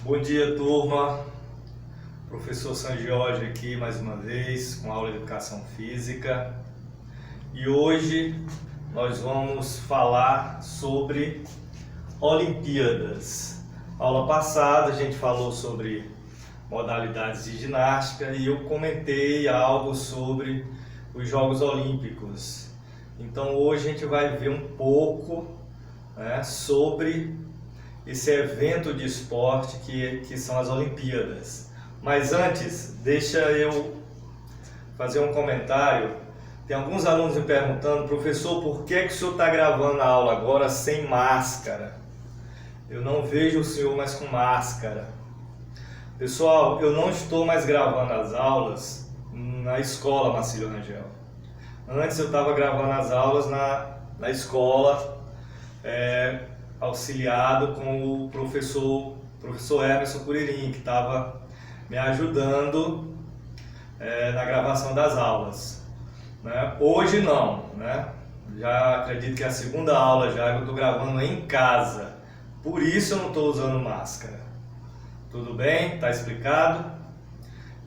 Bom dia, turma. Professor San Jorge aqui mais uma vez com aula de Educação Física. E hoje nós vamos falar sobre Olimpíadas. Aula passada a gente falou sobre modalidades de ginástica e eu comentei algo sobre os Jogos Olímpicos. Então hoje a gente vai ver um pouco, sobre esse evento de esporte que são as Olimpíadas. Mas antes, deixa eu fazer um comentário. Tem alguns alunos me perguntando: professor, por que o senhor está gravando a aula agora sem máscara? Eu não vejo o senhor mais com máscara. Pessoal, eu não estou mais gravando as aulas na escola Marcílio Rangel. Antes eu estava gravando as aulas na escola, auxiliado com o professor Emerson Curirim, que estava me ajudando na gravação das aulas. Hoje não, já acredito que é a segunda aula já que eu estou gravando em casa, por isso eu não estou usando máscara. Tudo bem? Está explicado?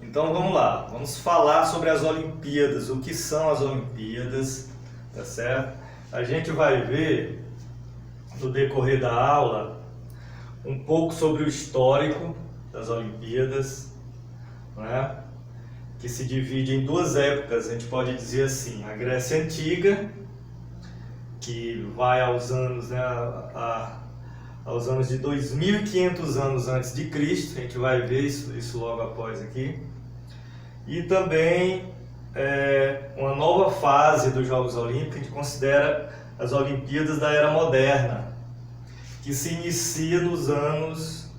Então vamos lá, vamos falar sobre as Olimpíadas, o que são as Olimpíadas, tá certo? A gente vai ver no decorrer da aula um pouco sobre o histórico das Olimpíadas, que se divide em duas épocas. A gente pode dizer assim: a Grécia Antiga, que vai aos anos, aos anos de 2.500 anos antes de Cristo. A gente vai ver isso logo após aqui. E também uma nova fase dos Jogos Olímpicos, a gente considera as Olimpíadas da Era Moderna, que se inicia nos anos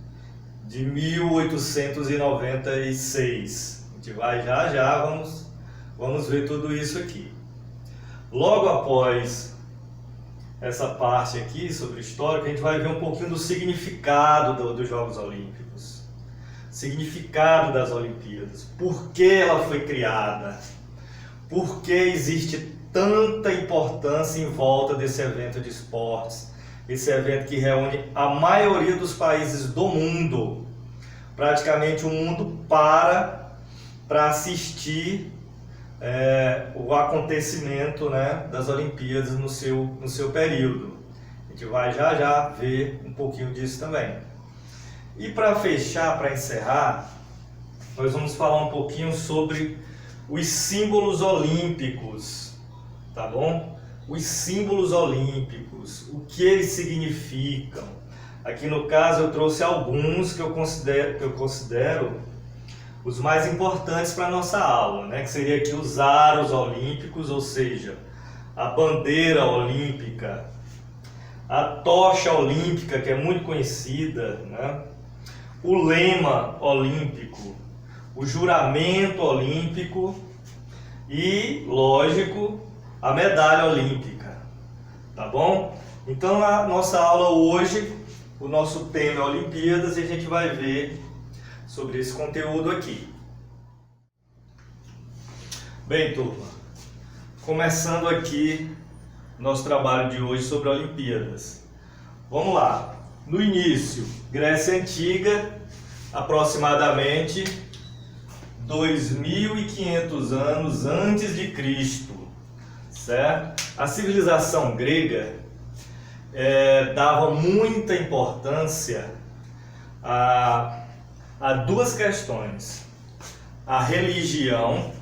de 1896. A gente vai já vamos ver tudo isso aqui. Logo após essa parte aqui sobre história, a gente vai ver um pouquinho do significado dos Jogos Olímpicos, significado das Olimpíadas, por que ela foi criada, por que existe tanta importância em volta desse evento de esportes, esse evento que reúne a maioria dos países do mundo. Praticamente o mundo para assistir o acontecimento, das Olimpíadas no seu período. A gente vai já ver um pouquinho disso também. E para fechar, para encerrar, nós vamos falar um pouquinho sobre os símbolos olímpicos, tá bom? Os símbolos olímpicos, o que eles significam. Aqui no caso eu trouxe alguns que eu considero os mais importantes para a nossa aula, que seria aqui os aros olímpicos, ou seja, a bandeira olímpica, a tocha olímpica, que é muito conhecida, o lema olímpico, o juramento olímpico e, lógico, a medalha olímpica, tá bom? Então na nossa aula hoje, o nosso tema é Olimpíadas e a gente vai ver sobre esse conteúdo aqui. Bem, turma, começando aqui nosso trabalho de hoje sobre Olimpíadas. Vamos lá. No início, Grécia Antiga, aproximadamente 2.500 anos antes de Cristo, certo? A civilização grega dava muita importância a duas questões: a religião,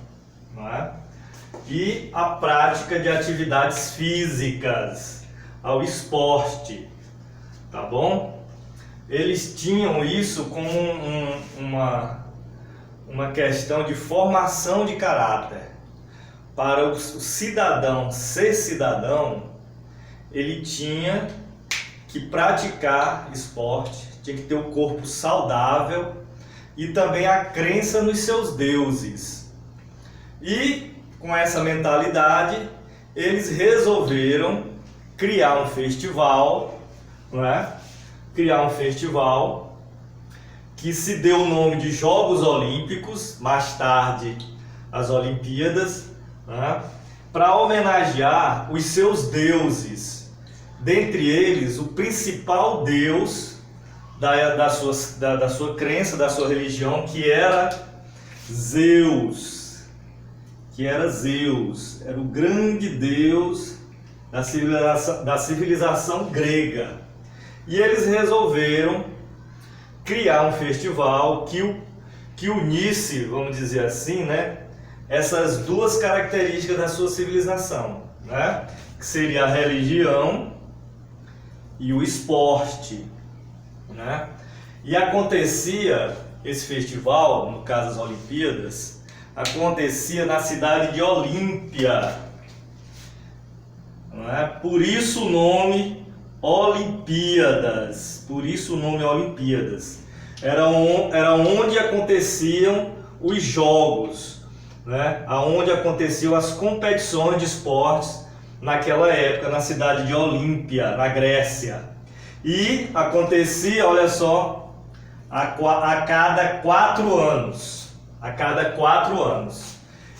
e a prática de atividades físicas, ao esporte, tá bom? Eles tinham isso como uma questão de formação de caráter. Para o cidadão ser cidadão, ele tinha que praticar esporte, tinha que ter o corpo saudável e também a crença nos seus deuses. E com essa mentalidade, eles resolveram criar um festival, criar um festival que se deu o nome de Jogos Olímpicos, mais tarde as Olimpíadas, para homenagear os seus deuses. Dentre eles, o principal deus da sua crença, da sua religião, que era Zeus. Era o grande deus da civilização grega. E eles resolveram criar um festival que unisse, vamos dizer assim, né, essas duas características da sua civilização, né, que seria a religião e o esporte, né? E acontecia esse festival, no caso as Olimpíadas, acontecia na cidade de Olímpia, não é? Por isso o nome Olimpíadas. Era onde aconteciam os jogos, né? Onde aconteciam as competições de esportes naquela época, na cidade de Olímpia, na Grécia. E acontecia, olha só, a cada 4 anos.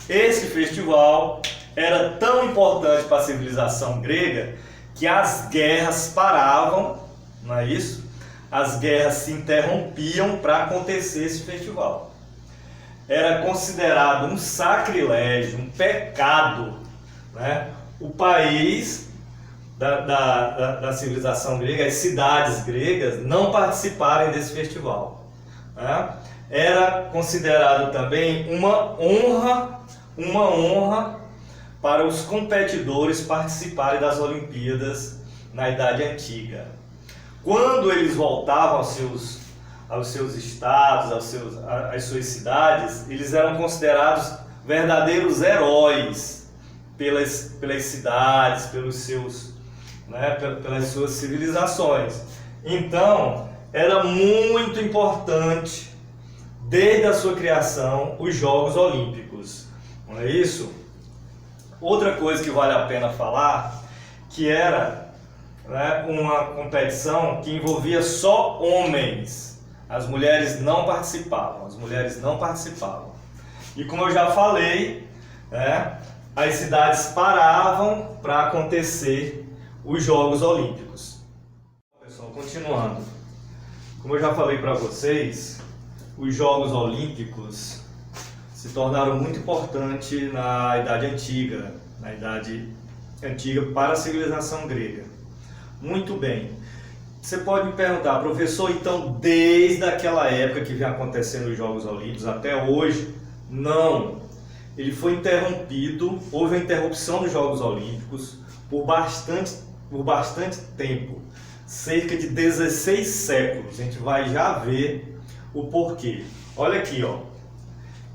Esse festival era tão importante para a civilização grega que as guerras paravam, não é isso? As guerras se interrompiam para acontecer esse festival. Era considerado um sacrilégio, um pecado, né? O país da civilização grega, as cidades gregas, não participarem desse festival, né? Era considerado também uma honra para os competidores participarem das Olimpíadas na Idade Antiga. Quando eles voltavam aos seus estados, às suas cidades, eles eram considerados verdadeiros heróis pelas cidades, pelas suas civilizações. Então, era muito importante, desde a sua criação, os Jogos Olímpicos. Não é isso? Outra coisa que vale a pena falar, que era, né, uma competição que envolvia só homens. As mulheres não participavam. E como eu já falei, né, as cidades paravam para acontecer os Jogos Olímpicos. Pessoal, continuando. Como eu já falei para vocês, os Jogos Olímpicos se tornaram muito importantes na Idade Antiga, para a civilização grega. Muito bem. Você pode me perguntar, professor, então desde aquela época que vem acontecendo os Jogos Olímpicos até hoje? Não. Ele foi interrompido, houve a interrupção dos Jogos Olímpicos por bastante tempo, cerca de 16 séculos. A gente vai já ver o porquê. Olha aqui, ó.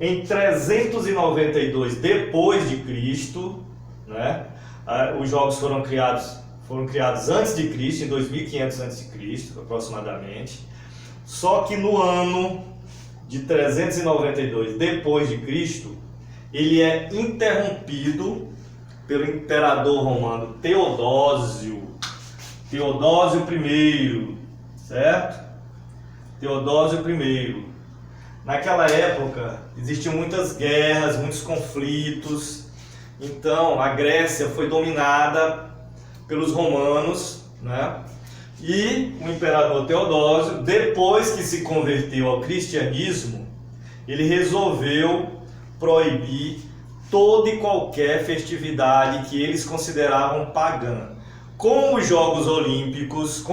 Em 392 depois de Cristo, né, os jogos foram criados antes de Cristo, em 2500 a.C., aproximadamente. Só que no ano de 392 depois de Cristo, ele é interrompido pelo imperador romano Teodósio I, certo? Teodósio I. Naquela época existiam muitas guerras, muitos conflitos. Então a Grécia foi dominada pelos romanos, né? E o imperador Teodósio, depois que se converteu ao cristianismo, ele resolveu proibir toda e qualquer festividade que eles consideravam pagã. Como os Jogos Olímpicos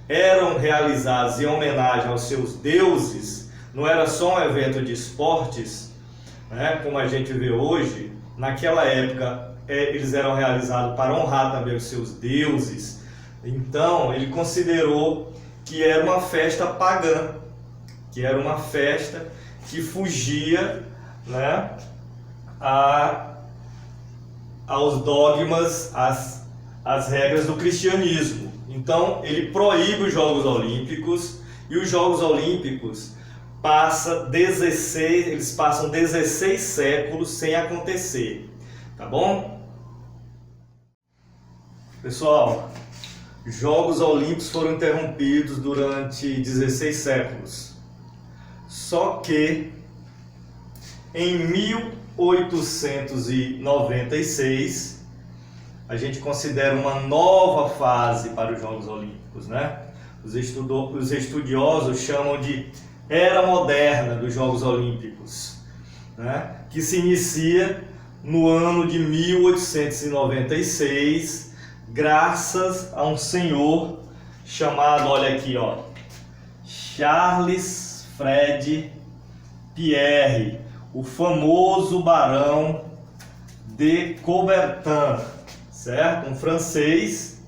eram realizados em homenagem aos seus deuses, não era só um evento de esportes, né, como a gente vê hoje. Naquela época eles eram realizados para honrar também os seus deuses. Então ele considerou que era uma festa pagã, que era uma festa que fugia, né, aos dogmas, às regras do cristianismo. Então ele proíbe os Jogos Olímpicos, e os Jogos Olímpicos passam 16 séculos sem acontecer, tá bom? Pessoal, os Jogos Olímpicos foram interrompidos durante 16 séculos. Só que em 1896 a gente considera uma nova fase para os Jogos Olímpicos, né? os estudiosos chamam de Era Moderna dos Jogos Olímpicos, né? Que se inicia no ano de 1896, graças a um senhor chamado, olha aqui, ó, Charles Fred Pierre, o famoso Barão de Coubertin, certo? Um francês,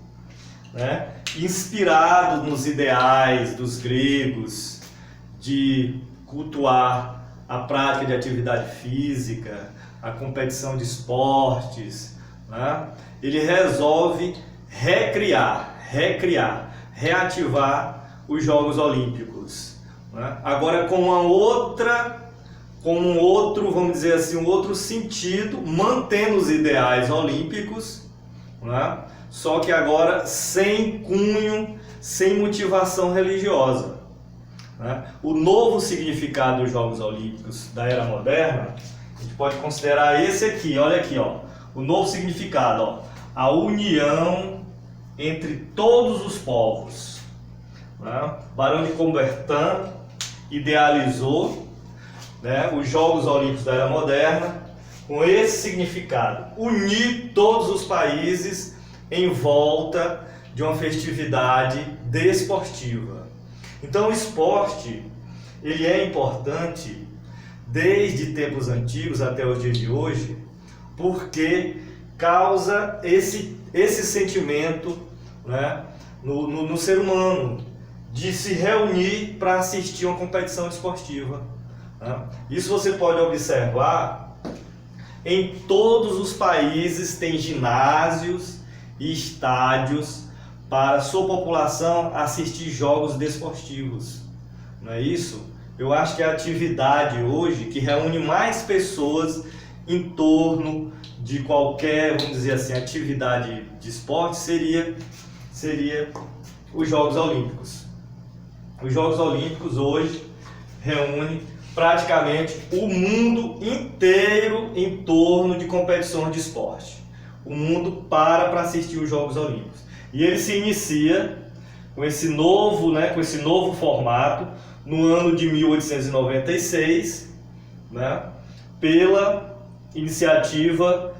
né? Inspirado nos ideais dos gregos de cultuar a prática de atividade física, a competição de esportes, né? Ele resolve reativar os Jogos Olímpicos, né? Agora com um outro, vamos dizer assim, um outro sentido, mantendo os ideais olímpicos, né? Só que agora sem cunho, sem motivação religiosa, né? O novo significado dos Jogos Olímpicos da Era Moderna, a gente pode considerar esse aqui, olha aqui, ó, o novo significado, ó, a união entre todos os povos, né? Barão de Coubertin idealizou, né, os Jogos Olímpicos da Era Moderna com esse significado: unir todos os países em volta de uma festividade desportiva. Então o esporte, ele é importante desde tempos antigos até os dias de hoje, porque causa esse sentimento, né, no ser humano, de se reunir para assistir uma competição esportiva, né? Isso você pode observar em todos os países, tem ginásios e estádios para sua população assistir jogos desportivos, não é isso? Eu acho que a atividade hoje que reúne mais pessoas em torno de qualquer, vamos dizer assim, atividade de esporte seria os Jogos Olímpicos. Os Jogos Olímpicos hoje reúnem praticamente o mundo inteiro em torno de competições de esporte. O mundo para assistir os Jogos Olímpicos. E ele se inicia com esse novo formato no ano de 1896, né, pela iniciativa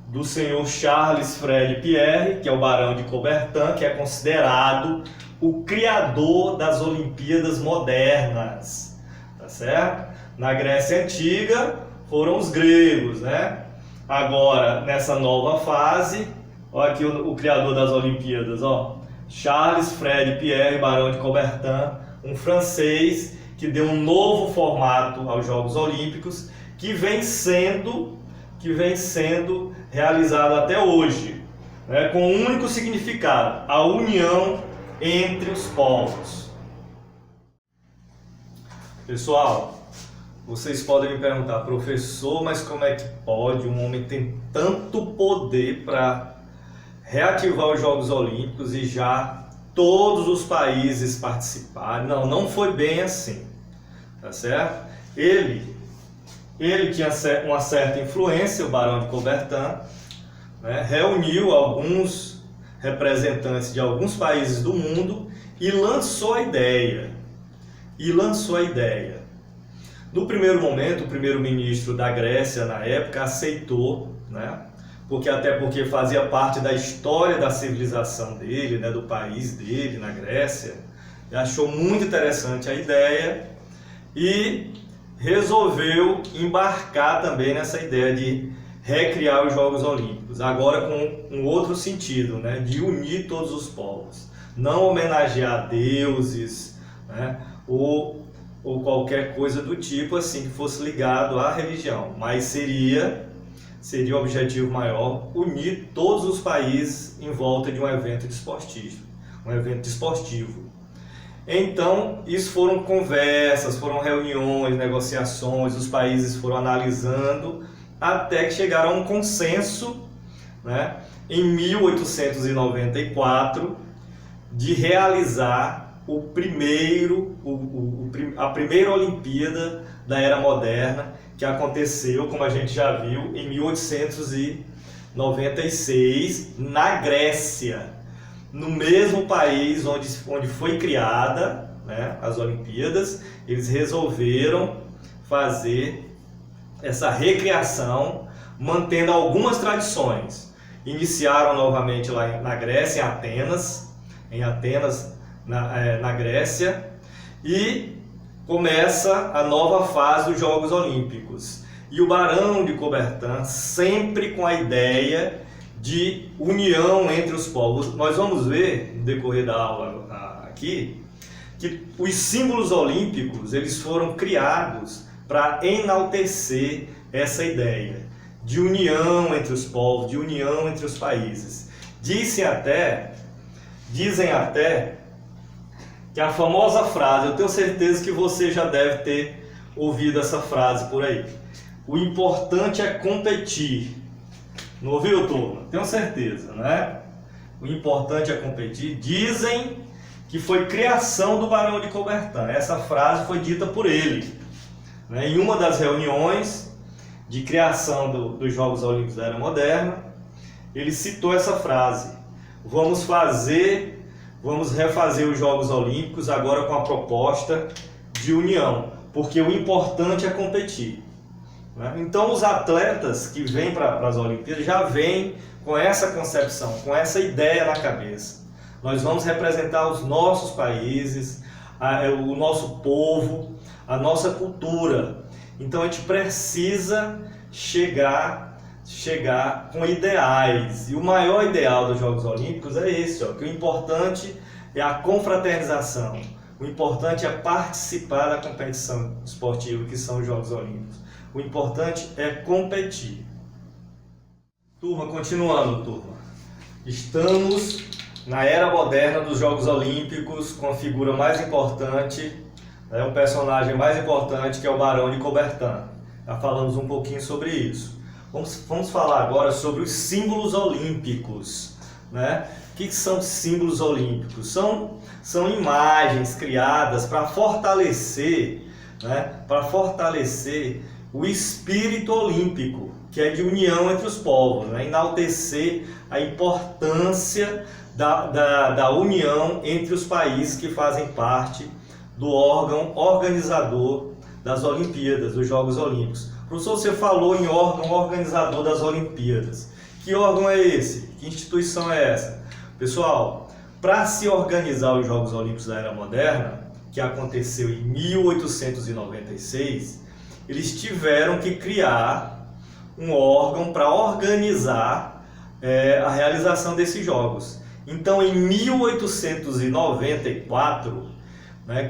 do senhor Charles Fred Pierre, que é o Barão de Coubertin, que é considerado o criador das Olimpíadas modernas, tá certo? Na Grécia Antiga foram os gregos, né? Agora, nessa nova fase, olha aqui o criador das Olimpíadas, ó, Charles Fred Pierre, Barão de Coubertin, um francês que deu um novo formato aos Jogos Olímpicos, que vem sendo realizado até hoje, né, com um único significado: a união entre os povos. Pessoal, vocês podem me perguntar: professor, mas como é que pode um homem ter tanto poder para reativar os Jogos Olímpicos e já todos os países participarem? Não foi bem assim, tá certo? Ele tinha uma certa influência, o Barão de Coubertin, né, reuniu alguns representantes de alguns países do mundo e lançou a ideia. No primeiro momento, o primeiro-ministro da Grécia, na época, aceitou, né, porque fazia parte da história da civilização dele, né, do país dele, na Grécia. Ele achou muito interessante a ideia e resolveu embarcar também nessa ideia de recriar os Jogos Olímpicos, agora com um outro sentido, né, de unir todos os povos, não homenagear deuses, né, ou qualquer coisa do tipo assim que fosse ligado à religião, mas seria o objetivo maior unir todos os países em volta de um evento desportivo. Então, isso foram conversas, foram reuniões, negociações, os países foram analisando até que chegaram a um consenso, né, em 1894, de realizar a primeira Olimpíada da Era Moderna, que aconteceu, como a gente já viu, em 1896, na Grécia. no mesmo país onde foi criada, né, as Olimpíadas. Eles resolveram fazer essa recriação, mantendo algumas tradições. Iniciaram novamente lá na Grécia, em Atenas, na Grécia, e começa a nova fase dos Jogos Olímpicos. E o Barão de Coubertin, sempre com a ideia de união entre os povos. Nós vamos ver, no decorrer da aula aqui, que os símbolos olímpicos eles foram criados para enaltecer essa ideia de união entre os povos, de união entre os países. Dizem até que a famosa frase, eu tenho certeza que você já deve ter ouvido essa frase por aí: o importante é competir. Não ouviu, turma? Tenho certeza, né? O importante é competir. Dizem que foi criação do Barão de Coubertin. Essa frase foi dita por ele, né? Em uma das reuniões de criação dos Jogos Olímpicos da Era Moderna, ele citou essa frase: vamos refazer os Jogos Olímpicos agora com a proposta de união, porque o importante é competir. Então os atletas que vêm para as Olimpíadas já vêm com essa concepção, com essa ideia na cabeça. Nós vamos representar os nossos países, o nosso povo, a nossa cultura. Então a gente precisa chegar com ideais. E o maior ideal dos Jogos Olímpicos é esse, que o importante é a confraternização. O importante é participar da competição esportiva que são os Jogos Olímpicos. O importante é competir. Turma, continuando, turma. Estamos na era moderna dos Jogos Olímpicos com a figura mais importante, o personagem mais importante, que é o Barão de Coubertin. Já falamos um pouquinho sobre isso. Vamos falar agora sobre os símbolos olímpicos, né? O que são símbolos olímpicos? São imagens criadas para fortalecer, né? Para fortalecer o espírito olímpico, que é de união entre os povos, né? Enaltecer a importância da união entre os países que fazem parte do órgão organizador das Olimpíadas, dos Jogos Olímpicos. Professor, você falou em órgão organizador das Olimpíadas. Que órgão é esse? Que instituição é essa? Pessoal, para se organizar os Jogos Olímpicos da Era Moderna, que aconteceu em 1896, eles tiveram que criar um órgão para organizar a realização desses Jogos. Então, em 1894,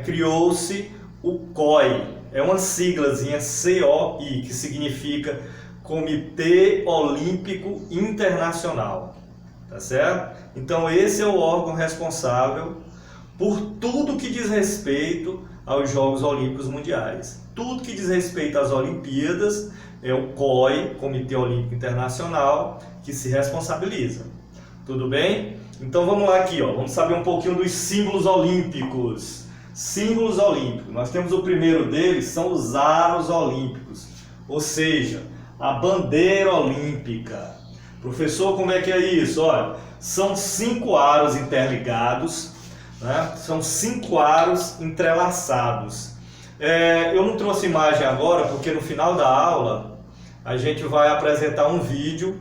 criou-se o COI, é uma siglazinha COI, que significa Comitê Olímpico Internacional, tá certo? Então esse é o órgão responsável por tudo que diz respeito aos Jogos Olímpicos Mundiais. Tudo que diz respeito às Olimpíadas é o COI, Comitê Olímpico Internacional, que se responsabiliza. Tudo bem? Então vamos lá aqui, vamos saber um pouquinho dos símbolos olímpicos. Símbolos olímpicos. Nós temos o primeiro deles, são os aros olímpicos, ou seja, a bandeira olímpica. Professor, como é que é isso? Olha, são 5 aros interligados, né? São 5 aros entrelaçados. Eu não trouxe imagem agora, porque no final da aula a gente vai apresentar um vídeo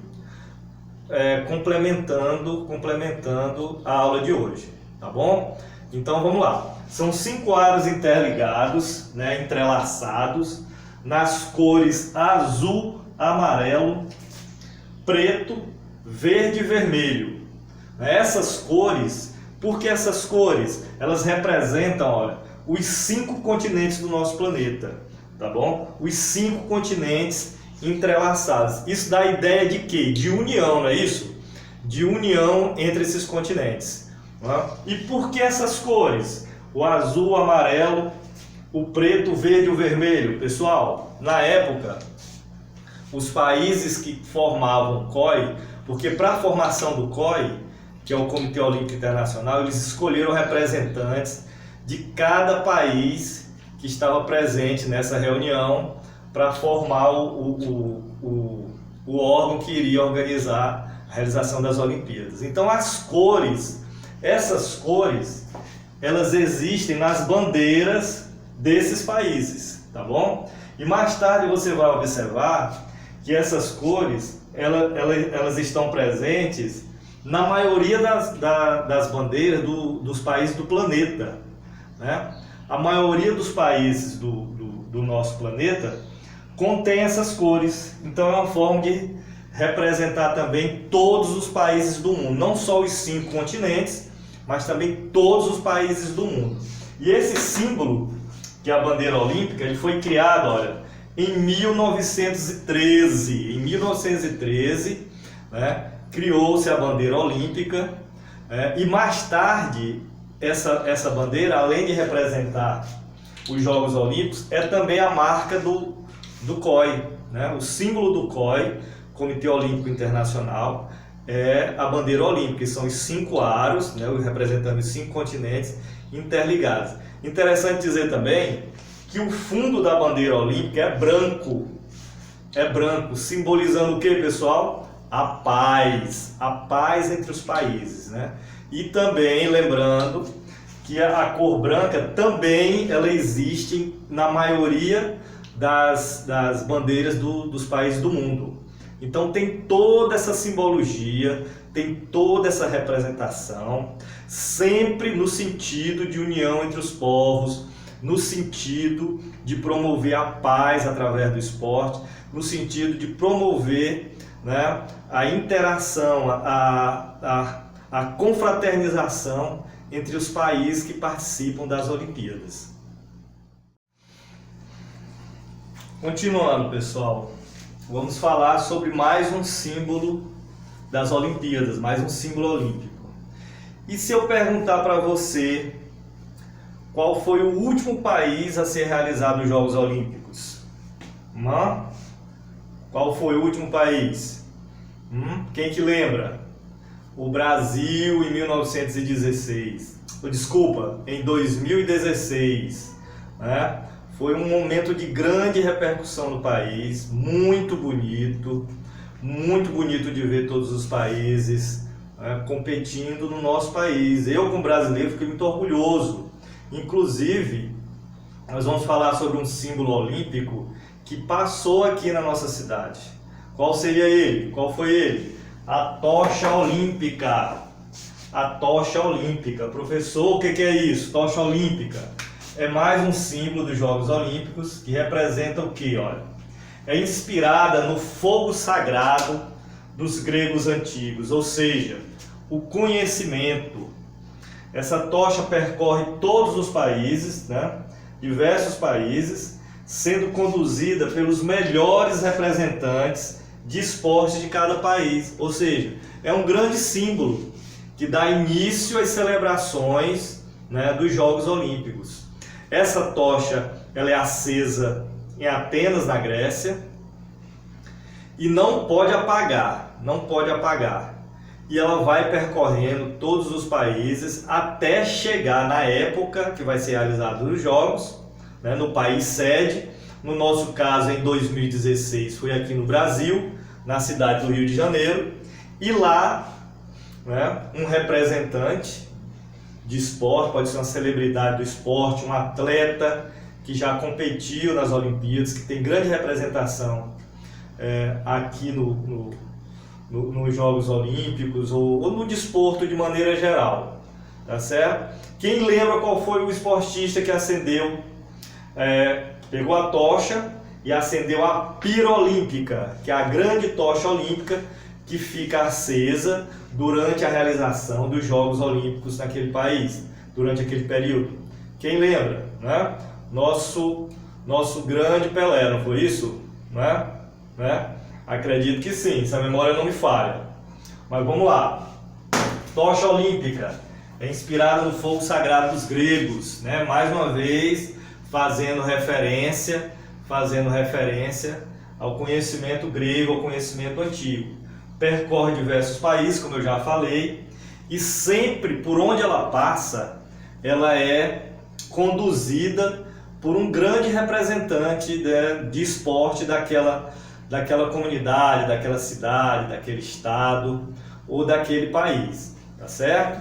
complementando a aula de hoje, tá bom? Então vamos lá. São 5 aros interligados, entrelaçados, nas cores azul, amarelo, preto, verde e vermelho. Essas cores, por que essas cores? Elas representam, os 5 continentes do nosso planeta, tá bom? Os 5 continentes entrelaçados. Isso dá a ideia de quê? De união, não é isso? De união entre esses continentes. E por que essas cores? O azul, o amarelo, o preto, o verde e o vermelho. Pessoal, na época, os países que formavam o COI, porque para a formação do COI, que é o Comitê Olímpico Internacional, eles escolheram representantes de cada país que estava presente nessa reunião para formar o órgão que iria organizar a realização das Olimpíadas. Então as cores Essas cores, elas existem nas bandeiras desses países, tá bom? E mais tarde você vai observar que essas cores, elas estão presentes na maioria das bandeiras dos países do planeta, né? A maioria dos países do nosso planeta contém essas cores, então é uma forma de representar também todos os países do mundo, não só os 5 continentes, mas também todos os países do mundo. E esse símbolo, que é a bandeira olímpica, ele foi criado, olha, em 1913. Em 1913, né, criou-se a bandeira olímpica, e mais tarde essa bandeira, além de representar os Jogos Olímpicos, é também a marca do COI, né? O símbolo do COI, Comitê Olímpico Internacional, é a bandeira olímpica, que são os 5 aros, né, representando os 5 continentes interligados. Interessante dizer também que o fundo da bandeira olímpica é branco, simbolizando o que, pessoal? A paz entre os países, né? E também lembrando que a cor branca também ela existe na maioria das bandeiras dos países do mundo. Então tem toda essa simbologia, tem toda essa representação, sempre no sentido de união entre os povos, no sentido de promover a paz através do esporte, no sentido de promover, né, a interação, a confraternização entre os países que participam das Olimpíadas. Continuando, pessoal, vamos falar sobre mais um símbolo das Olimpíadas, mais um símbolo olímpico. E se eu perguntar para você qual foi o último país a ser realizado os Jogos Olímpicos? Qual foi o último país? Quem que lembra? O Brasil em 1916. Desculpa, em 2016. Né? Foi um momento de grande repercussão no país, muito bonito de ver todos os países, né, competindo no nosso país. Eu, como brasileiro, fiquei muito orgulhoso. Inclusive, nós vamos falar sobre um símbolo olímpico que passou aqui na nossa cidade. Qual seria ele? Qual foi ele? A tocha olímpica. A tocha olímpica. Professor, o que é isso? Tocha olímpica. É mais um símbolo dos Jogos Olímpicos que representa o que? Olha, é inspirada no fogo sagrado dos gregos antigos, ou seja, o conhecimento. Essa tocha percorre todos os países, né? Diversos países, sendo conduzida pelos melhores representantes de esporte de cada país. Ou seja, é um grande símbolo que dá início às celebrações, né, dos Jogos Olímpicos. Essa tocha ela é acesa em Atenas, na Grécia, e não pode apagar. E ela vai percorrendo todos os países até chegar na época que vai ser realizado os Jogos, né, no país sede. No nosso caso, em 2016, foi aqui no Brasil, na cidade do Rio de Janeiro, e lá, né, um representante de esporte, pode ser uma celebridade do esporte, um atleta que já competiu nas Olimpíadas, que tem grande representação aqui nos Jogos Olímpicos ou no desporto de maneira geral, tá certo? Quem lembra qual foi o esportista que acendeu, pegou a tocha e acendeu a pira olímpica, que é a grande tocha olímpica que fica acesa durante a realização dos Jogos Olímpicos naquele país, durante aquele período? Quem lembra, né? Nosso grande Pelé, não foi isso? Né? Acredito que sim, se a memória não me falha. Mas vamos lá. Tocha olímpica é inspirada no fogo sagrado dos gregos, né? Mais uma vez fazendo referência ao conhecimento grego, ao conhecimento antigo. Percorre diversos países, como eu já falei, e sempre por onde ela passa, ela é conduzida por um grande representante de esporte daquela comunidade, daquela cidade, daquele estado ou daquele país, tá certo?